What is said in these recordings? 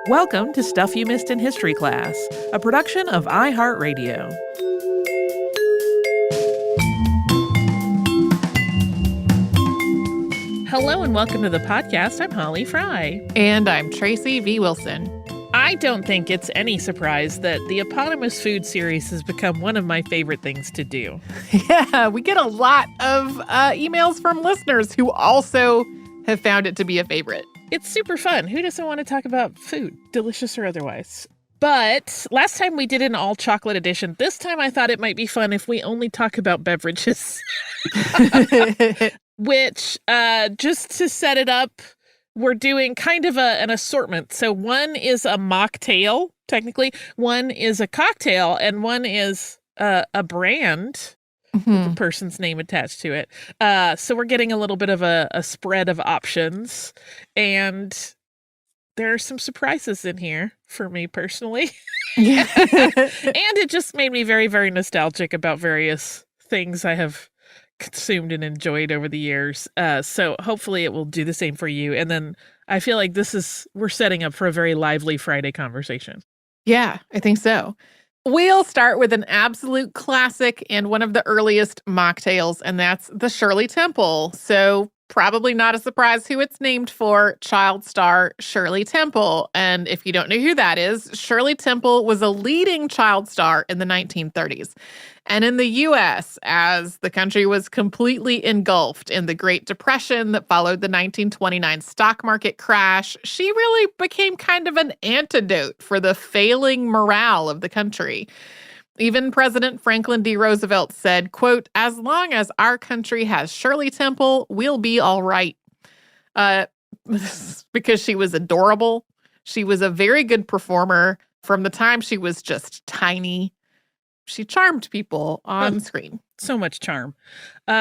Welcome to Stuff You Missed in History Class, a production of iHeartRadio. Hello and welcome to the podcast. I'm Holly Fry. And I'm Tracy V. Wilson. I don't think it's any surprise that the Eponymous food series has become one of my favorite things to do. Yeah, we get a lot of emails from listeners who also have found it to be a favorite. It's super fun. Who doesn't want to talk about food, delicious or otherwise? But last time we did an all chocolate edition. This time I thought it might be fun if we only talk about beverages. Which, just to set it up, we're doing kind of an assortment. So one is a mocktail, technically. One is a cocktail, and one is a brand with a person's name attached to it. So we're getting a little bit of a spread of options. And there are some surprises in here for me personally. Yeah. And it just made me very, very nostalgic about various things I have consumed and enjoyed over the years. So hopefully it will do the same for you. And then I feel like we're setting up for a very lively Friday conversation. Yeah, I think so. We'll start with an absolute classic and one of the earliest mocktails, and that's the Shirley Temple. So probably not a surprise who it's named for, child star Shirley Temple. And if you don't know who that is, Shirley Temple was a leading child star in the 1930s. And in the U.S., as the country was completely engulfed in the Great Depression that followed the 1929 stock market crash, she really became kind of an antidote for the failing morale of the country. Even President Franklin D. Roosevelt said, quote, "As long as our country has Shirley Temple, we'll be all right." Because she was adorable. She was a very good performer from the time she was just tiny. She charmed people on screen. So much charm.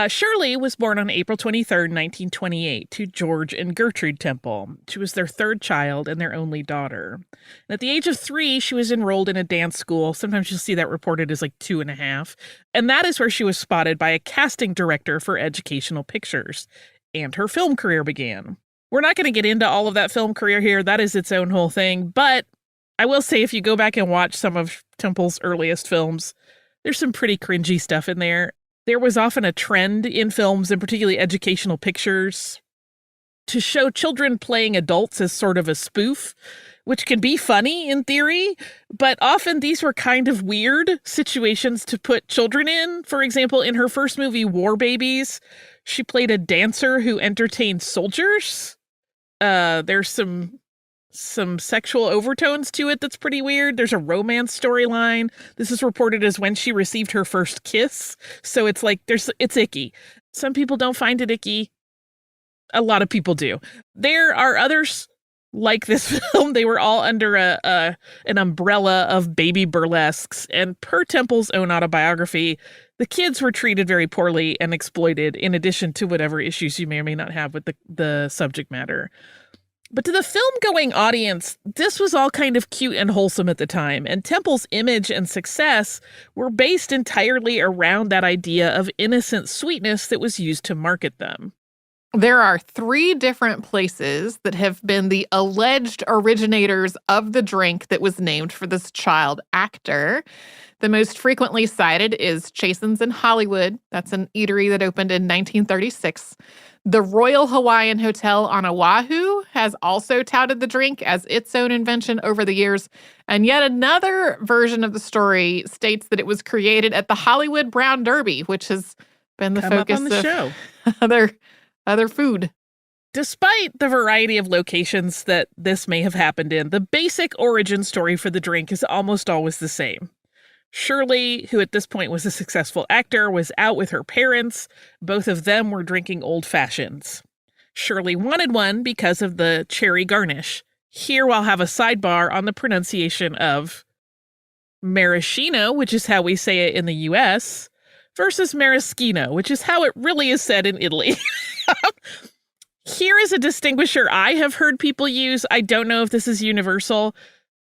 Shirley was born on April 23rd, 1928, to George and Gertrude Temple. She was their third child and their only daughter. And at the age of 3, she was enrolled in a dance school. Sometimes you'll see that reported as like 2.5. And that is where she was spotted by a casting director for educational pictures. And her film career began. We're not going to get into all of that film career here. That is its own whole thing. But I will say, if you go back and watch some of Temple's earliest films, there's some pretty cringy stuff in there. There was often a trend in films, and particularly educational pictures, to show children playing adults as sort of a spoof, which can be funny in theory, but often these were kind of weird situations to put children in. For example, in her first movie, War Babies, she played a dancer who entertained soldiers. There's some sexual overtones to it that's pretty weird. There's a romance storyline. This is reported as when she received her first kiss. So it's like, it's icky. Some people don't find it icky. A lot of people do. There are others like this film. They were all under an umbrella of baby burlesques. And per Temple's own autobiography, the kids were treated very poorly and exploited, in addition to whatever issues you may or may not have with the subject matter. But to the film-going audience, this was all kind of cute and wholesome at the time, and Temple's image and success were based entirely around that idea of innocent sweetness that was used to market them. There are 3 different places that have been the alleged originators of the drink that was named for this child actor. The most frequently cited is Chasen's in Hollywood. That's an eatery that opened in 1936. The Royal Hawaiian Hotel on Oahu has also touted the drink as its own invention over the years. And yet another version of the story states that it was created at the Hollywood Brown Derby, which has been the focus of the show. Other food. Despite the variety of locations that this may have happened in, the basic origin story for the drink is almost always the same. Shirley, who at this point was a successful actor, was out with her parents. Both of them were drinking old fashions. Shirley wanted one because of the cherry garnish. Here we'll have a sidebar on the pronunciation of maraschino, which is how we say it in the U.S., versus maraschino, which is how it really is said in Italy. Here is a distinguisher I have heard people use. I don't know if this is universal.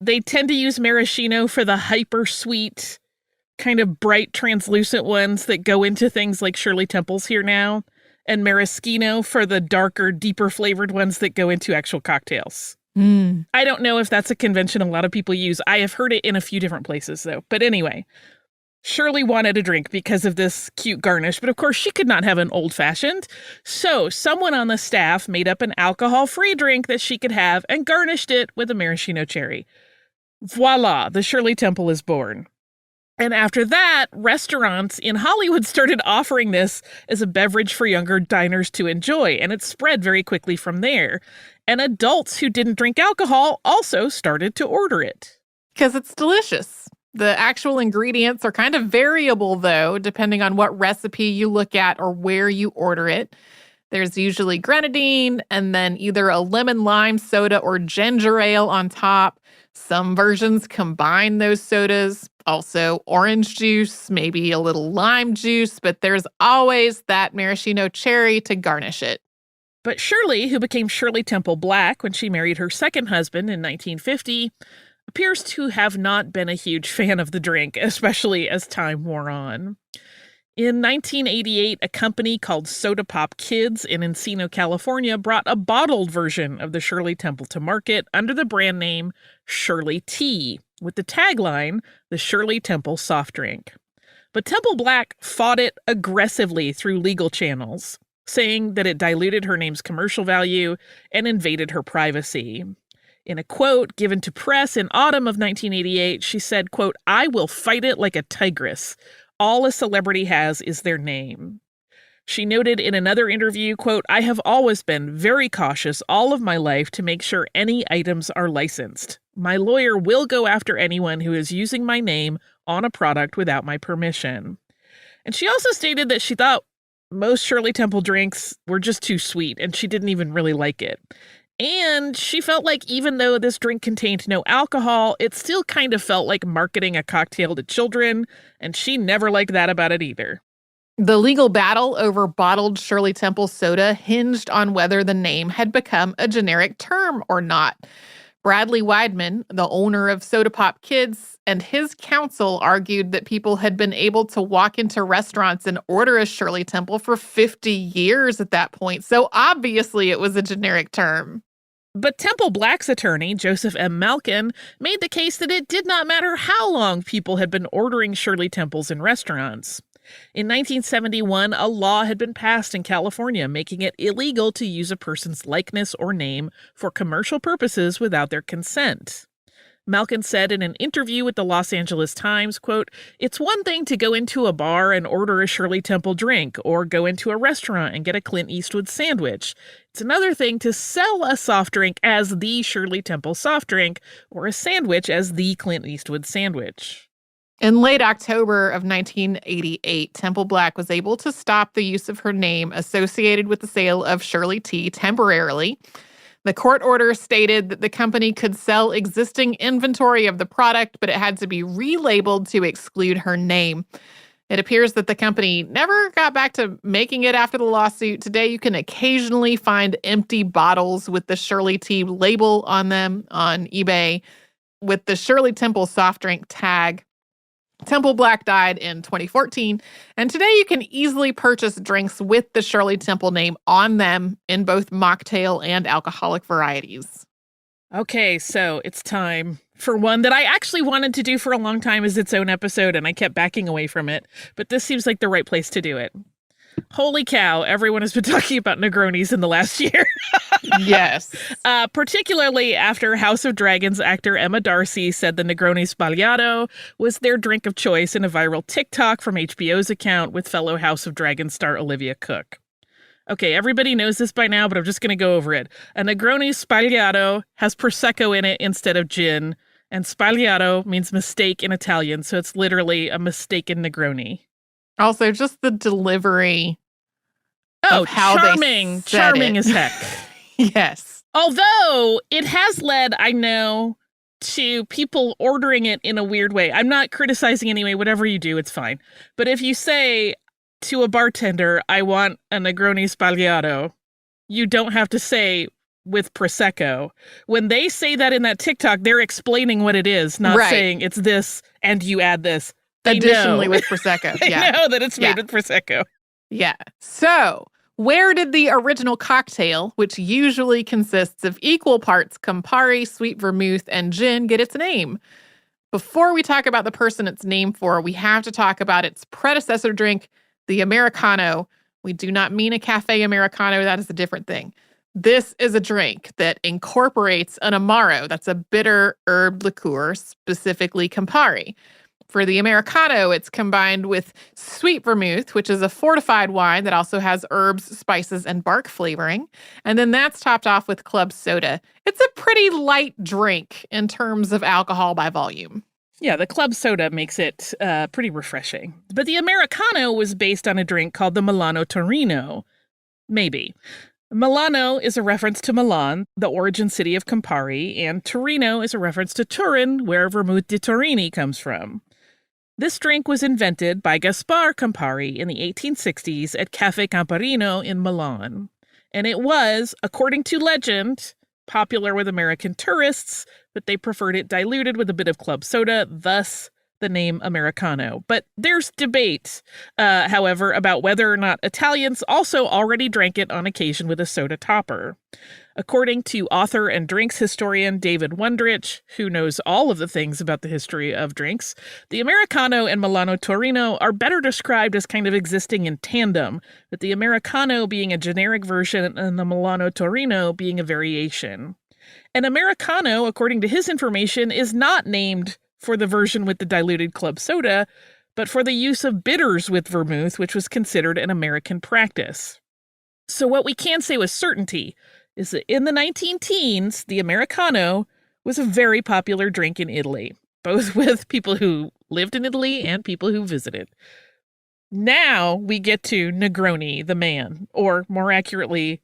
They tend to use maraschino for the hyper sweet, kind of bright, translucent ones that go into things like Shirley Temple's here now, and maraschino for the darker, deeper flavored ones that go into actual cocktails. I don't know if that's a convention a lot of people use. I have heard it in a few different places, though. But anyway, Shirley wanted a drink because of this cute garnish, but of course she could not have an old-fashioned. So someone on the staff made up an alcohol-free drink that she could have and garnished it with a maraschino cherry. Voila, the Shirley Temple is born. And after that, restaurants in Hollywood started offering this as a beverage for younger diners to enjoy, and it spread very quickly from there. And adults who didn't drink alcohol also started to order it. Because it's delicious. The actual ingredients are kind of variable, though, depending on what recipe you look at or where you order it. There's usually grenadine and then either a lemon lime soda or ginger ale on top. Some versions combine those sodas. Also, orange juice, maybe a little lime juice, but there's always that maraschino cherry to garnish it. But Shirley, who became Shirley Temple Black when she married her second husband in 1950, appears to have not been a huge fan of the drink, especially as time wore on. In 1988, a company called Soda Pop Kids in Encino, California, brought a bottled version of the Shirley Temple to market under the brand name Shirley Tea, with the tagline, the Shirley Temple soft drink. But Temple Black fought it aggressively through legal channels, saying that it diluted her name's commercial value and invaded her privacy. In a quote given to press in autumn of 1988, she said, quote, "I will fight it like a tigress. All a celebrity has is their name." She noted in another interview, quote, "I have always been very cautious all of my life to make sure any items are licensed. My lawyer will go after anyone who is using my name on a product without my permission." And she also stated that she thought most Shirley Temple drinks were just too sweet, and she didn't even really like it. And she felt like even though this drink contained no alcohol, it still kind of felt like marketing a cocktail to children, and she never liked that about it either. The legal battle over bottled Shirley Temple soda hinged on whether the name had become a generic term or not. Bradley Weidman, the owner of Soda Pop Kids, and his counsel argued that people had been able to walk into restaurants and order a Shirley Temple for 50 years at that point, so obviously it was a generic term. But Temple Black's attorney, Joseph M. Malkin, made the case that it did not matter how long people had been ordering Shirley Temples in restaurants. In 1971, a law had been passed in California making it illegal to use a person's likeness or name for commercial purposes without their consent. Malkin said in an interview with the Los Angeles Times, quote, "It's one thing to go into a bar and order a Shirley Temple drink, or go into a restaurant and get a Clint Eastwood sandwich. It's another thing to sell a soft drink as the Shirley Temple soft drink, or a sandwich as the Clint Eastwood sandwich." In late October of 1988, Temple Black was able to stop the use of her name associated with the sale of Shirley Tea temporarily. The court order stated that the company could sell existing inventory of the product, but it had to be relabeled to exclude her name. It appears that the company never got back to making it after the lawsuit. Today, you can occasionally find empty bottles with the Shirley Tea label on them on eBay with the Shirley Temple soft drink tag. Temple Black died in 2014, and today you can easily purchase drinks with the Shirley Temple name on them in both mocktail and alcoholic varieties. Okay, so it's time for one that I actually wanted to do for a long time as its own episode, and I kept backing away from it, but this seems like the right place to do it. Holy cow, everyone has been talking about Negronis in the last year. Yes. Particularly after House of Dragons actor Emma Darcy said the Negroni Sbagliato was their drink of choice in a viral TikTok from HBO's account with fellow House of Dragons star Olivia Cook. Okay, everybody knows this by now, but I'm just going to go over it. A Negroni Sbagliato has Prosecco in it instead of gin, and Sbagliato means mistake in Italian, so it's literally a mistaken Negroni. Also, just the delivery of how charming, they said charming it. as heck. Yes. Although it has led, I know, to people ordering it in a weird way. I'm not criticizing anyway. Whatever you do, it's fine. But if you say to a bartender, "I want a Negroni Sbagliato," you don't have to say with Prosecco. When they say that in that TikTok, they're explaining what it is, not saying it's this and you add this. They Additionally know. with Prosecco. They know that it's made with Prosecco. Yeah. So Where did the original cocktail, which usually consists of equal parts Campari, sweet vermouth, and gin, get its name? Before we talk about the person it's named for, we have to talk about its predecessor drink, the Americano. We do not mean a cafe Americano. That is a different thing. This is a drink that incorporates an Amaro. That's a bitter herb liqueur, specifically Campari. For the Americano, it's combined with sweet vermouth, which is a fortified wine that also has herbs, spices, and bark flavoring. And then that's topped off with club soda. It's a pretty light drink in terms of alcohol by volume. Yeah, the club soda makes it pretty refreshing. But the Americano was based on a drink called the Milano Torino. Maybe. Milano is a reference to Milan, the origin city of Campari, and Torino is a reference to Turin, where Vermouth di Torini comes from. This drink was invented by Gaspar Campari in the 1860s at Caffè Camparino in Milan. And it was, according to legend, popular with American tourists, but they preferred it diluted with a bit of club soda, thus the name Americano. But there's debate, however, about whether or not Italians also already drank it on occasion with a soda topper. According to author and drinks historian David Wondrich, who knows all of the things about the history of drinks, the Americano and Milano Torino are better described as kind of existing in tandem, with the Americano being a generic version and the Milano Torino being a variation. An Americano, according to his information, is not named for the version with the diluted club soda, but for the use of bitters with vermouth, which was considered an American practice. So what we can say with certainty is that in the 19-teens, the Americano was a very popular drink in Italy, both with people who lived in Italy and people who visited. Now we get to Negroni, the man, or more accurately,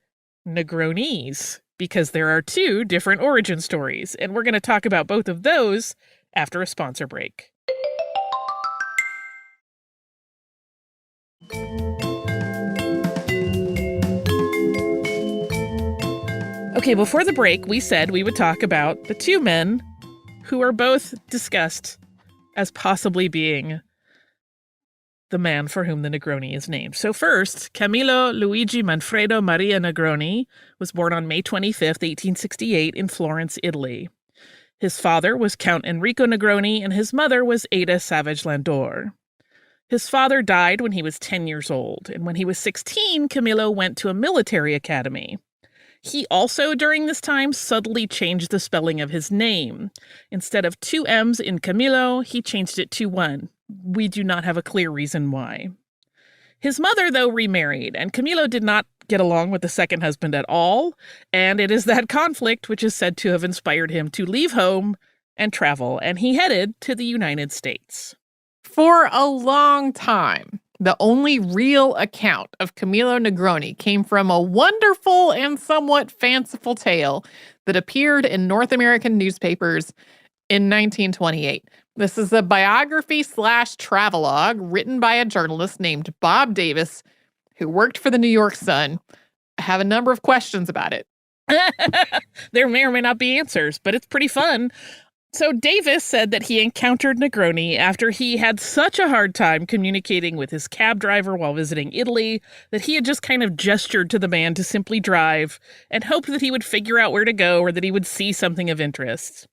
Negronis, because there are two different origin stories, and we're going to talk about both of those after a sponsor break. Okay, before the break, we said we would talk about the two men who are both discussed as possibly being the man for whom the Negroni is named. So first, Camillo Luigi Manfredo Maria Negroni was born on May 25th, 1868 in Florence, Italy. His father was Count Enrico Negroni, and his mother was Ada Savage Landor. His father died when he was 10 years old, and when he was 16, Camillo went to a military academy. He also, during this time, subtly changed the spelling of his name. Instead of 2 M's in Camillo, he changed it to 1. We do not have a clear reason why. His mother, though, remarried, and Camillo did not get along with the second husband at all, and it is that conflict which is said to have inspired him to leave home and travel, and he headed to the United States. For a long time, the only real account of Camillo Negroni came from a wonderful and somewhat fanciful tale that appeared in North American newspapers in 1928. This is a biography/travelogue written by a journalist named Bob Davis, who worked for the New York Sun. I have a number of questions about it. There may or may not be answers, but it's pretty fun. So Davis said that he encountered Negroni after he had such a hard time communicating with his cab driver while visiting Italy that he had just kind of gestured to the man to simply drive and hoped that he would figure out where to go or that he would see something of interest.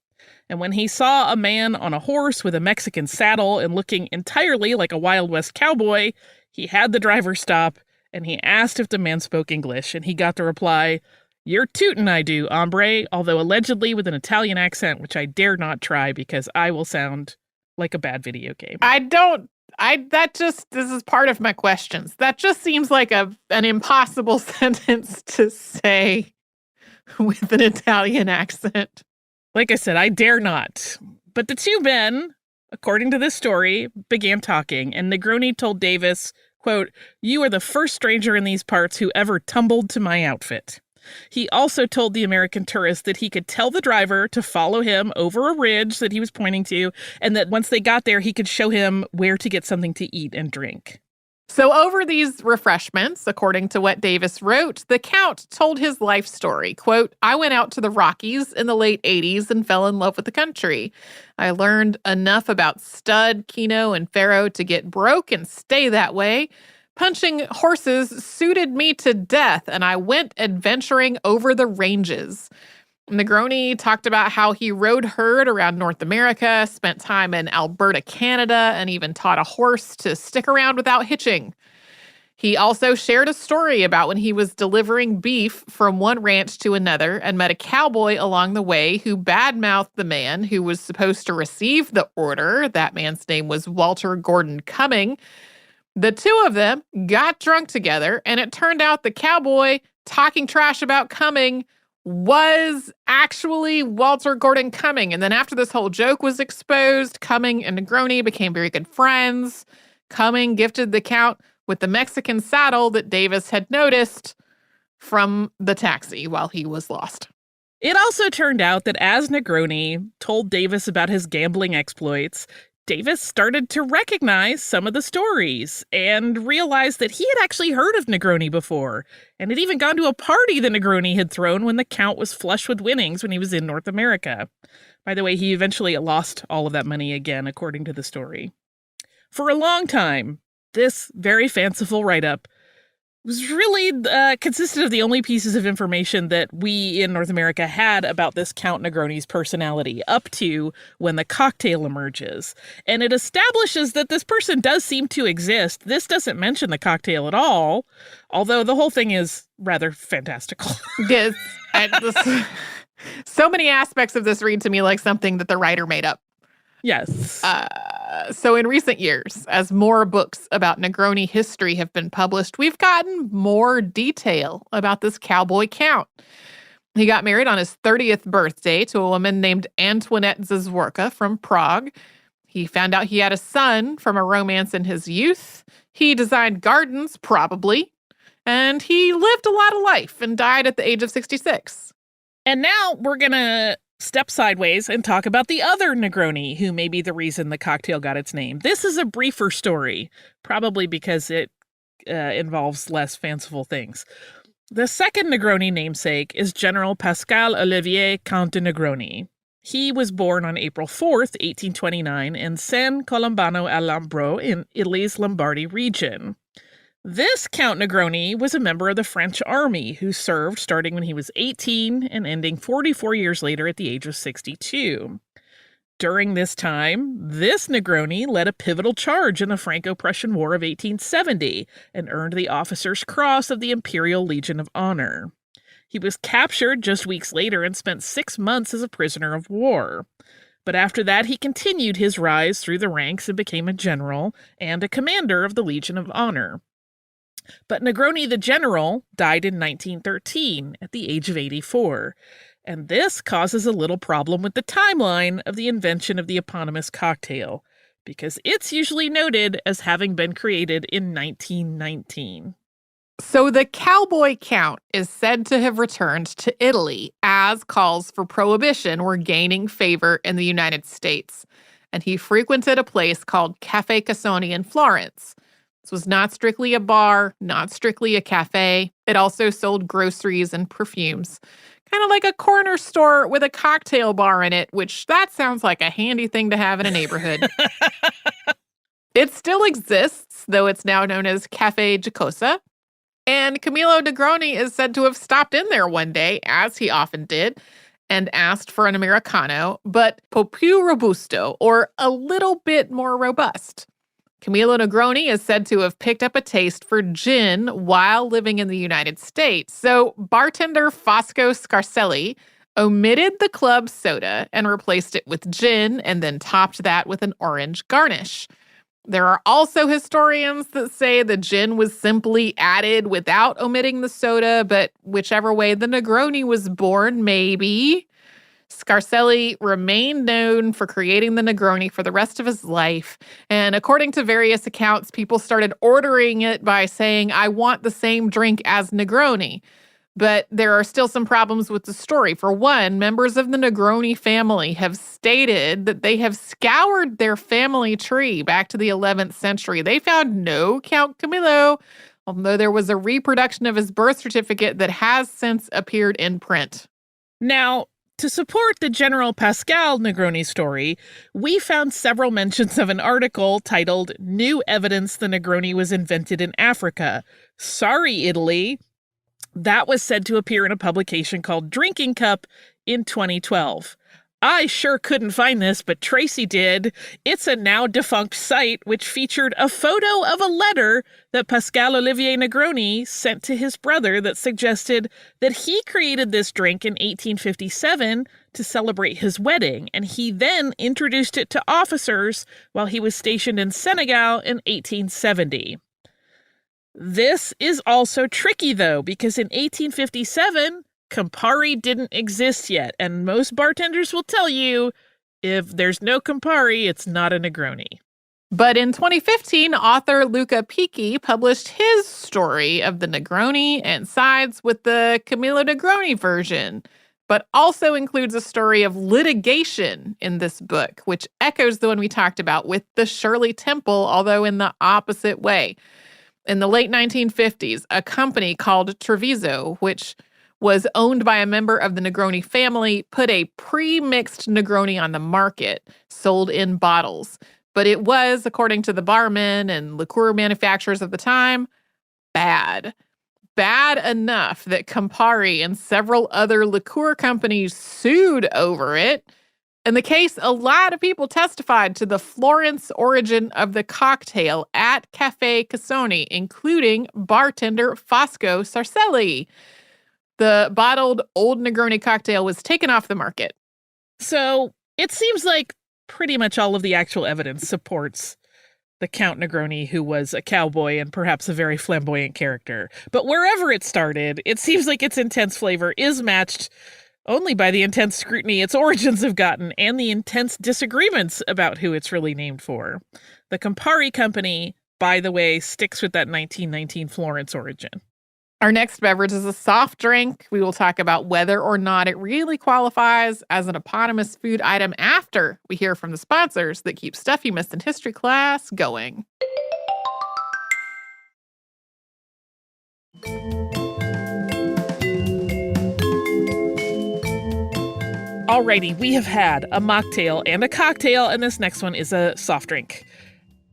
And when he saw a man on a horse with a Mexican saddle and looking entirely like a Wild West cowboy, he had the driver stop and he asked if the man spoke English, and he got the reply, "You're tootin' I do, hombre," although allegedly with an Italian accent, which I dare not try because I will sound like a bad video game. This is part of my questions. That just seems like an impossible sentence to say with an Italian accent. Like I said, I dare not. But the two men, according to this story, began talking, and Negroni told Davis, quote, "You are the first stranger in these parts who ever tumbled to my outfit." He also told the American tourist that he could tell the driver to follow him over a ridge that he was pointing to, and that once they got there, he could show him where to get something to eat and drink. So over these refreshments, according to what Davis wrote, the Count told his life story. Quote, "I went out to the Rockies in the late 80s and fell in love with the country. I learned enough about stud, Keno, and Faro to get broke and stay that way. Punching horses suited me to death, and I went adventuring over the ranges. Negroni talked about how he rode herd around North America, spent time in Alberta, Canada, and even taught a horse to stick around without hitching. He also shared a story about when he was delivering beef from one ranch to another and met a cowboy along the way who badmouthed the man who was supposed to receive the order. That man's name was Walter Gordon Cumming. The two of them got drunk together, and it turned out the cowboy talking trash about Cumming was actually Walter Gordon Cumming. And then after this whole joke was exposed, Cumming and Negroni became very good friends. Cumming gifted the Count with the Mexican saddle that Davis had noticed from the taxi while he was lost. It also turned out that as Negroni told Davis about his gambling exploits, Davis started to recognize some of the stories and realized that he had actually heard of Negroni before and had even gone to a party that Negroni had thrown when the Count was flush with winnings when he was in North America. By the way, he eventually lost all of that money again, according to the story. For a long time, this very fanciful write-up was really consisted of the only pieces of information that we in North America had about this Count Negroni's personality up to when the cocktail emerges. And it establishes that this person does seem to exist. This doesn't mention the cocktail at all, although the whole thing is rather fantastical. Yes. So many aspects of this read to me like something that the writer made up. Yes. So in recent years, as more books about Negroni history have been published, we've gotten more detail about this cowboy Count. He got married on his 30th birthday to a woman named Antoinette Zazworka from Prague. He found out he had a son from a romance in his youth. He designed gardens, probably. And he lived a lot of life and died at the age of 66. And now we're going to step sideways and talk about the other Negroni, who may be the reason the cocktail got its name. This is a briefer story, probably because it involves less fanciful things. The second Negroni namesake is General Pascal Olivier Count de Negroni. He was born on April 4th, 1829, in San Colombano al Lambro in Italy's Lombardy region. This Count Negroni was a member of the French army who served starting when he was 18 and ending 44 years later at the age of 62. During this time, this Negroni led a pivotal charge in the Franco-Prussian War of 1870 and earned the Officer's Cross of the Imperial Legion of Honor. He was captured just weeks later and spent 6 months as a prisoner of war. But after that, he continued his rise through the ranks and became a general and a commander of the Legion of Honor. But Negroni the general died in 1913 at the age of 84, and this causes a little problem with the timeline of the invention of the eponymous cocktail, because it's usually noted as having been created in 1919. So the cowboy Count is said to have returned to Italy as calls for prohibition were gaining favor in the United States, and he frequented a place called Caffè Cassoni in Florence. This was not strictly a bar, not strictly a cafe. It also sold groceries and perfumes. Kind of like a corner store with a cocktail bar in it, which that sounds like a handy thing to have in a neighborhood. It still exists, though it's now known as Caffè Giacosa. And Camillo Negroni is said to have stopped in there one day, as he often did, and asked for an Americano, but po più robusto, or a little bit more robust. Camillo Negroni is said to have picked up a taste for gin while living in the United States. So bartender Fosco Scarselli omitted the club soda and replaced it with gin and then topped that with an orange garnish. There are also historians that say the gin was simply added without omitting the soda, but whichever way the Negroni was born, maybe. Scarselli remained known for creating the Negroni for the rest of his life. And according to various accounts, people started ordering it by saying, "I want the same drink as Negroni." But there are still some problems with the story. For one, members of the Negroni family have stated that they have scoured their family tree back to the 11th century. They found no Count Camillo, although there was a reproduction of his birth certificate that has since appeared in print. Now, To support the General Pascal Negroni story, we found several mentions of an article titled New Evidence the Negroni Was Invented in Africa. Sorry, Italy. That was said to appear in a publication called Drinking Cup in 2012. I sure couldn't find this, but Tracy did. It's a now defunct site which featured a photo of a letter that Pascal Olivier Negroni sent to his brother that suggested that he created this drink in 1857 to celebrate his wedding, and he then introduced it to officers while he was stationed in Senegal in 1870. This is also tricky, though, because in 1857, Campari didn't exist yet, and most bartenders will tell you if there's no Campari, it's not a Negroni. But in 2015, author Luca Picchi published his story of the Negroni and sides with the Camillo Negroni version, but also includes a story of litigation in this book, which echoes the one we talked about with the Shirley Temple, although in the opposite way. In the late 1950s, a company called Treviso, which was owned by a member of the Negroni family, put a pre-mixed Negroni on the market, sold in bottles. But it was, according to the barmen and liqueur manufacturers of the time, bad. Bad enough that Campari and several other liqueur companies sued over it. In the case, a lot of people testified to the Florence origin of the cocktail at Caffè Cassoni, including bartender Fosco Sarcelli. The bottled Old Negroni cocktail was taken off the market. So it seems like pretty much all of the actual evidence supports the Count Negroni, who was a cowboy and perhaps a very flamboyant character. But wherever it started, it seems like its intense flavor is matched only by the intense scrutiny its origins have gotten and the intense disagreements about who it's really named for. The Campari Company, by the way, sticks with that 1919 Florence origin. Our next beverage is a soft drink. We will talk about whether or not it really qualifies as an eponymous food item after we hear from the sponsors that keep stuff you missed in history class going. Alrighty, we have had a mocktail and a cocktail, and this next one is a soft drink.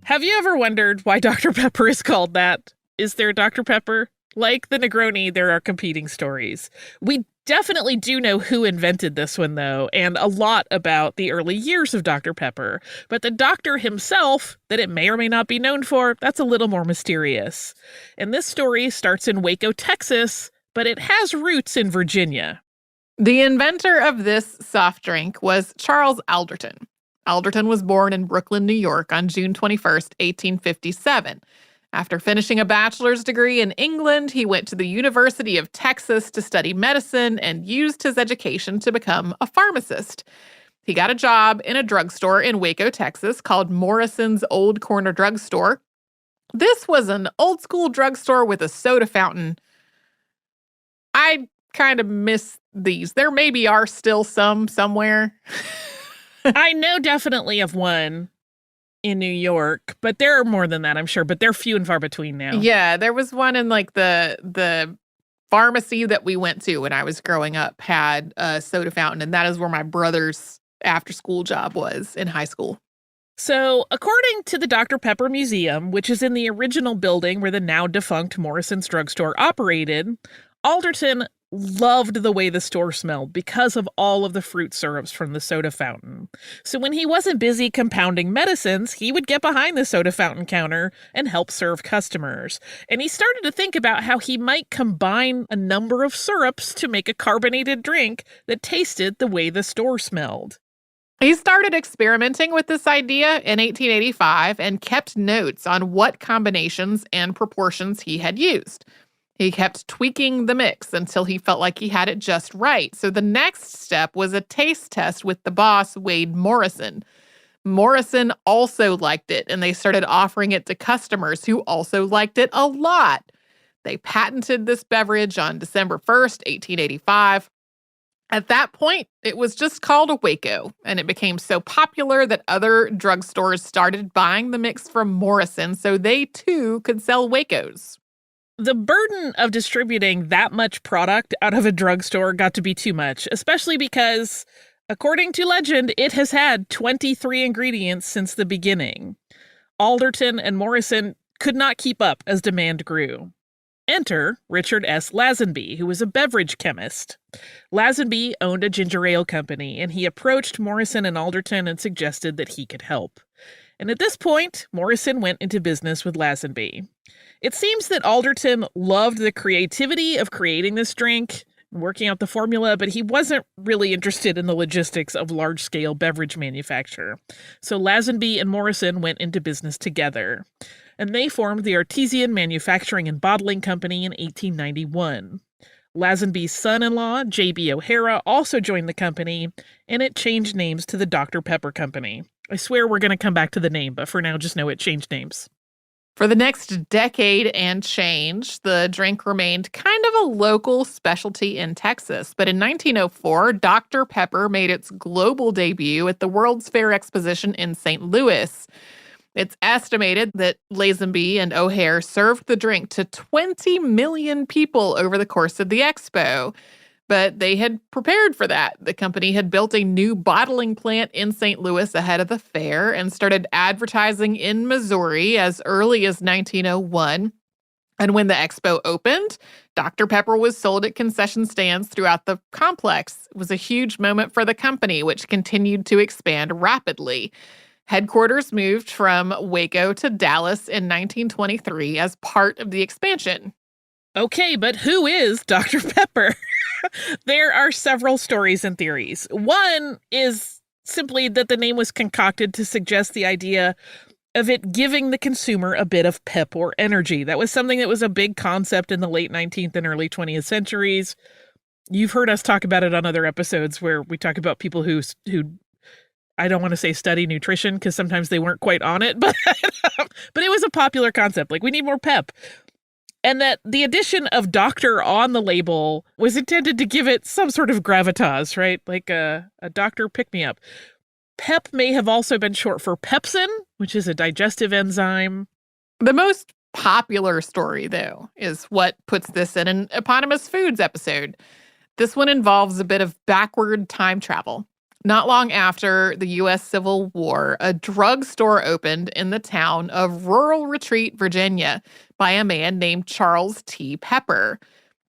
Have you ever wondered why Dr. Pepper is called that? Is there Dr. Pepper? Like the Negroni, there are competing stories. We definitely do know who invented this one, though, and a lot about the early years of Dr. Pepper. But the doctor himself, that it may or may not be known for, that's a little more mysterious. And this story starts in Waco, Texas, but it has roots in Virginia. The inventor of this soft drink was Charles Alderton. Alderton was born in Brooklyn, New York on June 21st, 1857. After finishing a bachelor's degree in England, he went to the University of Texas to study medicine and used his education to become a pharmacist. He got a job in a drugstore in Waco, Texas called Morrison's Old Corner Drugstore. This was an old school drugstore with a soda fountain. I kind of miss these. There maybe are still some somewhere. I know definitely of one in New York, but there are more than that, I'm sure, but they're few and far between now. Yeah, there was one in like the pharmacy that we went to when I was growing up had a soda fountain, and that is where my brother's after school job was in high school. So, according to the Dr. Pepper Museum, which is in the original building where the now defunct Morrison's drugstore operated, Alderton loved the way the store smelled because of all of the fruit syrups from the soda fountain. So when he wasn't busy compounding medicines, he would get behind the soda fountain counter and help serve customers. And he started to think about how he might combine a number of syrups to make a carbonated drink that tasted the way the store smelled. He started experimenting with this idea in 1885 and kept notes on what combinations and proportions he had used. He kept tweaking the mix until he felt like he had it just right. So the next step was a taste test with the boss, Wade Morrison. Morrison also liked it, and they started offering it to customers who also liked it a lot. They patented this beverage on December 1st, 1885. At that point, it was just called a Waco, and it became so popular that other drugstores started buying the mix from Morrison so they too could sell Wacos. The burden of distributing that much product out of a drugstore got to be too much, especially because, according to legend, it has had 23 ingredients since the beginning. Alderton and Morrison could not keep up as demand grew. Enter Richard S. Lazenby, who was a beverage chemist. Lazenby owned a ginger ale company, and he approached Morrison and Alderton and suggested that he could help. And at this point, Morrison went into business with Lazenby. It seems that Alderton loved the creativity of creating this drink, working out the formula, but he wasn't really interested in the logistics of large-scale beverage manufacture. So Lazenby and Morrison went into business together, and they formed the Artesian Manufacturing and Bottling Company in 1891. Lazenby's son-in-law, J.B. O'Hara, also joined the company, and it changed names to the Dr. Pepper Company. I swear we're going to come back to the name, but for now, just know it changed names. For the next decade and change, the drink remained kind of a local specialty in Texas. But in 1904, Dr. Pepper made its global debut at the World's Fair Exposition in St. Louis. It's estimated that Lazenby and O'Hare served the drink to 20 million people over the course of the expo. But they had prepared for that. The company had built a new bottling plant in St. Louis ahead of the fair and started advertising in Missouri as early as 1901. And when the expo opened, Dr. Pepper was sold at concession stands throughout the complex. It was a huge moment for the company, which continued to expand rapidly. Headquarters moved from Waco to Dallas in 1923 as part of the expansion. Okay, but who is Dr. Pepper? There are several stories and theories. One is simply that the name was concocted to suggest the idea of it giving the consumer a bit of pep or energy. That was something that was a big concept in the late 19th and early 20th centuries. You've heard us talk about it on other episodes where we talk about people who I don't want to say study nutrition because sometimes they weren't quite on it, but it was a popular concept. Like, we need more pep. And that the addition of doctor on the label was intended to give it some sort of gravitas, right? Like a doctor pick-me-up. Pep may have also been short for pepsin, which is a digestive enzyme. The most popular story, though, is what puts this in an Eponymous Foods episode. This one involves a bit of backward time travel. Not long after the U.S. Civil War, a drugstore opened in the town of Rural Retreat, Virginia, by a man named Charles T. Pepper.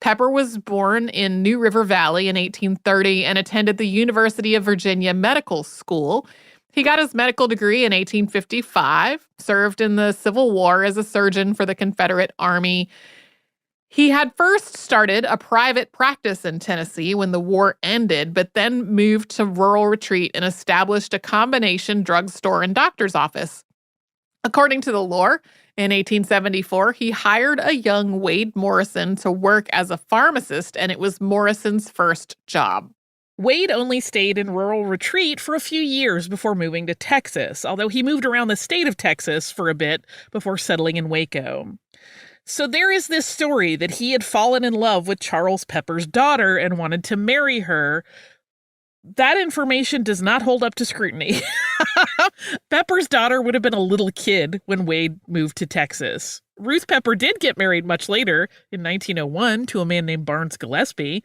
Pepper was born in New River Valley in 1830 and attended the University of Virginia Medical School. He got his medical degree in 1855, served in the Civil War as a surgeon for the Confederate Army. He had first started a private practice in Tennessee when the war ended, but then moved to Rural Retreat and established a combination drugstore and doctor's office. According to the lore, in 1874, he hired a young Wade Morrison to work as a pharmacist, and it was Morrison's first job. Wade only stayed in Rural Retreat for a few years before moving to Texas, although he moved around the state of Texas for a bit before settling in Waco. So there is this story that he had fallen in love with Charles Pepper's daughter and wanted to marry her. That information does not hold up to scrutiny. Pepper's daughter would have been a little kid when Wade moved to Texas. Ruth Pepper did get married much later, in 1901, to a man named Barnes Gillespie.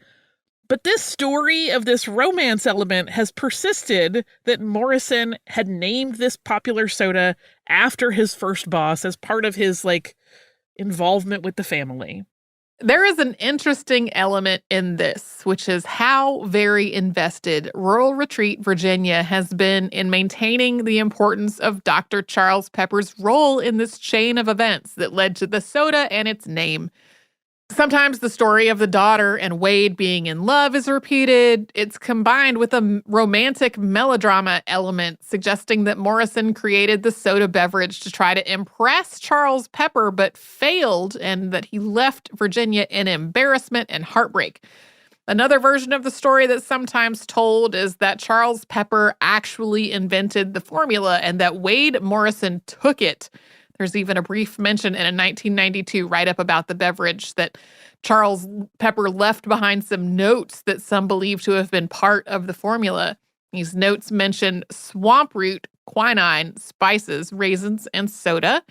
But this story of this romance element has persisted that Morrison had named this popular soda after his first boss as part of his, involvement with the family. There is an interesting element in this, which is how very invested Rural Retreat, Virginia has been in maintaining the importance of Dr. Charles Pepper's role in this chain of events that led to the soda and its name. Sometimes the story of the daughter and Wade being in love is repeated. It's combined with a romantic melodrama element, suggesting that Morrison created the soda beverage to try to impress Charles Pepper, but failed, and that he left Virginia in embarrassment and heartbreak. Another version of the story that's sometimes told is that Charles Pepper actually invented the formula and that Wade Morrison took it. There's even a brief mention in a 1992 write-up about the beverage that Charles Pepper left behind some notes that some believe to have been part of the formula. These notes mention swamp root, quinine, spices, raisins, and soda.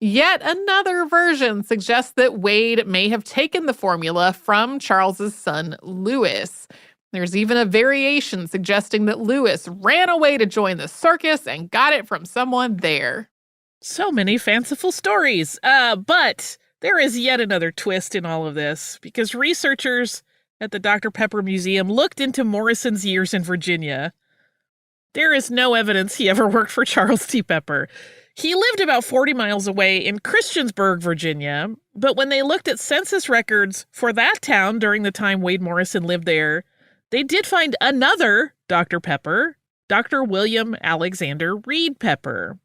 Yet another version suggests that Wade may have taken the formula from Charles's son, Louis. There's even a variation suggesting that Louis ran away to join the circus and got it from someone there. So many fanciful stories. But there is yet another twist in all of this, because researchers at the Dr. Pepper Museum looked into Morrison's years in Virginia. There is no evidence he ever worked for Charles T. Pepper. He lived about 40 miles away in Christiansburg, Virginia, but when they looked at census records for that town during the time Wade Morrison lived there, they did find another Dr. Pepper, Dr. William Alexander Reed Pepper.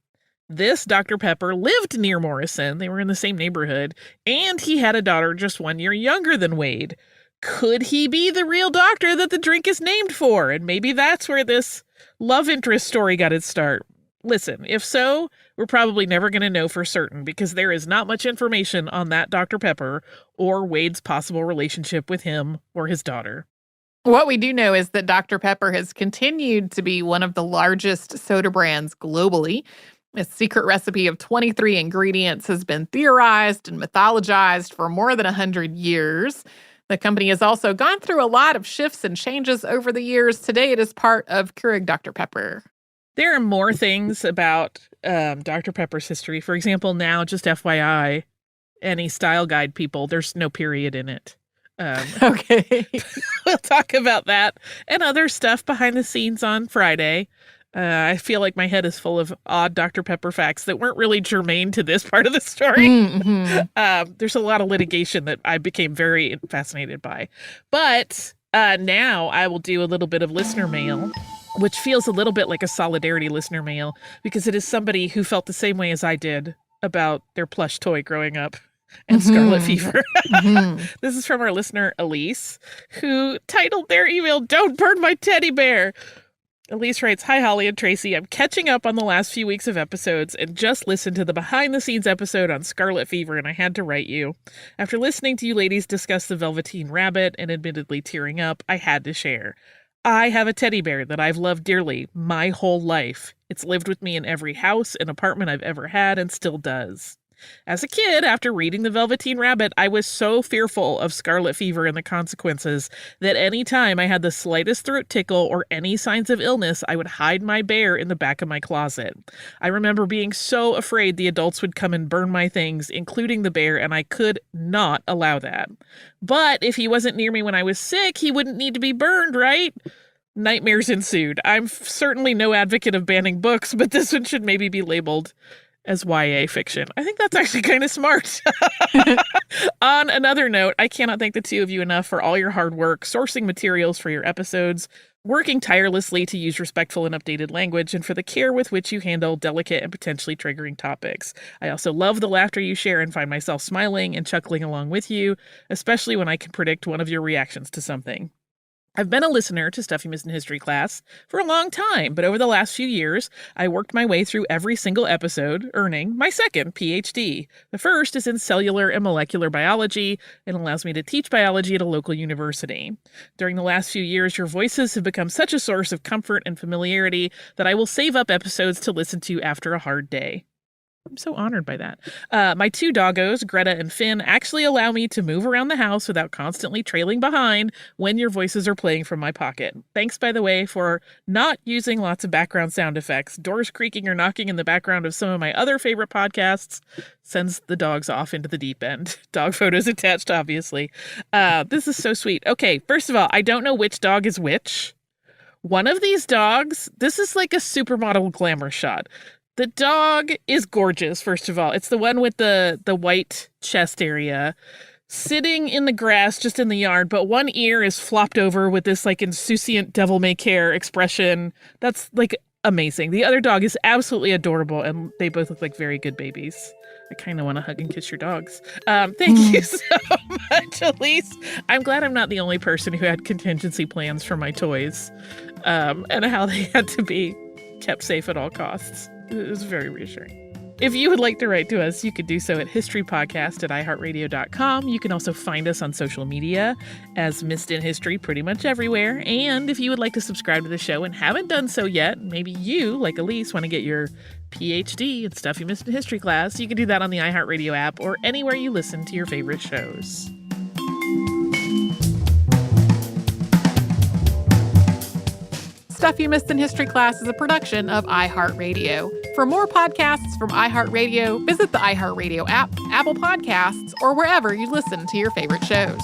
This Dr. Pepper lived near Morrison. They were in the same neighborhood, and he had a daughter just 1 year younger than Wade. Could he be the real doctor that the drink is named for? And maybe that's where this love interest story got its start. Listen, if so, we're probably never going to know for certain, because there is not much information on that Dr. Pepper or Wade's possible relationship with him or his daughter. What we do know is that Dr. Pepper has continued to be one of the largest soda brands globally. Its secret recipe of 23 ingredients has been theorized and mythologized for more than 100 years. The company has also gone through a lot of shifts and changes over the years. Today, it is part of Keurig Dr. Pepper. There are more things about Dr. Pepper's history. For example, now, just FYI, any style guide people, there's no period in it. Okay. We'll talk about that and other stuff behind the scenes on Friday. I feel like my head is full of odd Dr. Pepper facts that weren't really germane to this part of the story. Mm-hmm. There's a lot of litigation that I became very fascinated by. But now I will do a little bit of listener mail, which feels a little bit like a solidarity listener mail, because it is somebody who felt the same way as I did about their plush toy growing up and scarlet fever. This is from our listener, Elise, who titled their email, "Don't Burn My Teddy Bear." Elise writes, "Hi, Holly and Tracy. I'm catching up on the last few weeks of episodes and just listened to the behind-the-scenes episode on scarlet fever, and I had to write you. After listening to you ladies discuss the Velveteen Rabbit and admittedly tearing up, I had to share. I have a teddy bear that I've loved dearly my whole life. It's lived with me in every house and apartment I've ever had and still does. As a kid, after reading The Velveteen Rabbit, I was so fearful of scarlet fever and the consequences that any time I had the slightest throat tickle or any signs of illness, I would hide my bear in the back of my closet. I remember being so afraid the adults would come and burn my things, including the bear, and I could not allow that. But if he wasn't near me when I was sick, he wouldn't need to be burned, right? Nightmares ensued. I'm certainly no advocate of banning books, but this one should maybe be labeled as YA fiction. I think that's actually kind of smart. On another note, I cannot thank the two of you enough for all your hard work, sourcing materials for your episodes, working tirelessly to use respectful and updated language, and for the care with which you handle delicate and potentially triggering topics. I also love the laughter you share and find myself smiling and chuckling along with you, especially when I can predict one of your reactions to something. I've been a listener to Stuffy Missing History class for a long time, but over the last few years, I worked my way through every single episode, earning my second PhD. The first is in cellular and molecular biology and allows me to teach biology at a local university. During the last few years, your voices have become such a source of comfort and familiarity that I will save up episodes to listen to after a hard day. I'm so honored by that. My two doggos, Greta and Finn, actually allow me to move around the house without constantly trailing behind when your voices are playing from my pocket. Thanks, by the way, for not using lots of background sound effects. Doors creaking or knocking in the background of some of my other favorite podcasts sends the dogs off into the deep end. Dog photos attached, obviously. This is so sweet. Okay, first of all, I don't know which dog is which. One of these dogs, this is like a supermodel glamour shot. The dog is gorgeous, first of all. It's the one with the white chest area, sitting in the grass just in the yard, but one ear is flopped over with this like insouciant devil-may-care expression. That's like amazing. The other dog is absolutely adorable, and they both look like very good babies. I kind of want to hug and kiss your dogs. Thank you so much, Elise. I'm glad I'm not the only person who had contingency plans for my toys, and how they had to be kept safe at all costs. It was very reassuring. If you would like to write to us, you could do so at historypodcast@iheartradio.com. You can also find us on social media as Missed in History pretty much everywhere. And if you would like to subscribe to the show and haven't done so yet, maybe you, like Elise, want to get your PhD in stuff you missed in history class, you can do that on the iHeartRadio app or anywhere you listen to your favorite shows. Stuff You Missed in History Class is a production of iHeartRadio. For more podcasts from iHeartRadio, visit the iHeartRadio app, Apple Podcasts, or wherever you listen to your favorite shows.